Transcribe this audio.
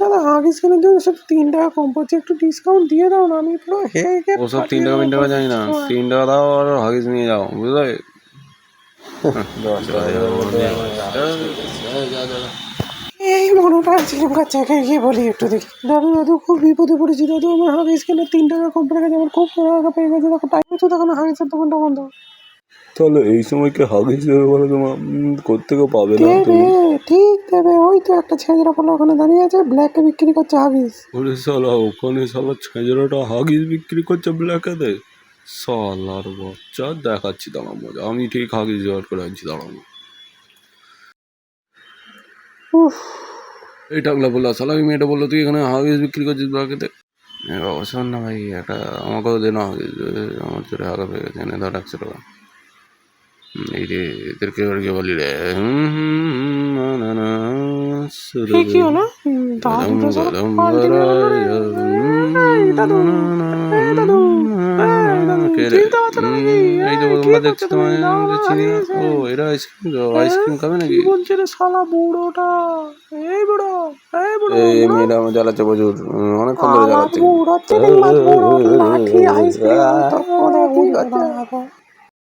দাদা হাগিস কেনার জন্য সব 3 টাকা কম পড়ছে, একটু ডিসকাউন্ট দিয়ে দাও না, আমি পুরো হেগে ওসব 3 টাকা জানি না, 3 টাকা দাও আর হাগিস নিয়ে যাও, বুঝলে? এই মনোটা চিমকার জায়গায় গিয়ে বলি একটু দেখি, দাদু দাদু খুব বিপদে পড়েছি দাদু, আমার হাগিস কেনার 3 টাকা কম পড়ে গেছে, আমার খুব টাকা পেয়ে গেছে, দেখো টাইমে তো দেখো না হাগিসের দোকানটা বন্ধ। তাহলে এই সময় কি হাগিস দেবে বলো তোমার? কোত্থেকে পাবে না দেবে, তুমি? ঠিক দেবে, ওই তো একটা ছেঁচড়া পোলা ওখানে দাঁড়িয়ে আছে, ব্ল্যাকে বিক্রি করছে হাগিস। ওরে শালা, ওখানে শালা ছেঁচড়াটা হাগিস বিক্রি করছে ব্ল্যাকেতে? শালার বাচ্চা, দেখাচ্ছি দাঁড়াও মজা, আমি ঠিক হাগিস জোগাড় করে আনছি, দাঁড়াও। উফ, এই টাকলা বললো, শালা ওই মেয়েটা বললো তুই এখানে হাগিস বিক্রি করছিস ব্ল্যাকেতে। বাবা শোন না ভাই, একটা আমাকেও দে না হাগিস, আমার চোরে হাগা পেয়ে গেছে, এনে ধর 100 টাকা। এই রে, এদেরকে এবার গিয়ে বলি রে, কি হলো? দাদু তো সব পাল্টি মেরে গেল রে। এই দাদু, এই দাদু, এই দাদু, চিনতে পারছো না নাকি? এই তো কি তোমরা দেখছি করছো তুমি? তোমায় দাও না চিনি না। হাগিস। ও এরা আইসক্রিম খাবে নাকি? কি বলছে রে শালা বুড়োটা? এই বুড়ো, এই বুড়ো, এই বুড়ো। মেয়েটা আমার জ্বালাচ্ছে প্রচুর, অনেকক্ষণ ধরে আওয়াজ জ্বালাচ্ছে। বুড়ো, চিনিং মাছ বুড়ো, লাঠি আইসক্রিম, তো দেখি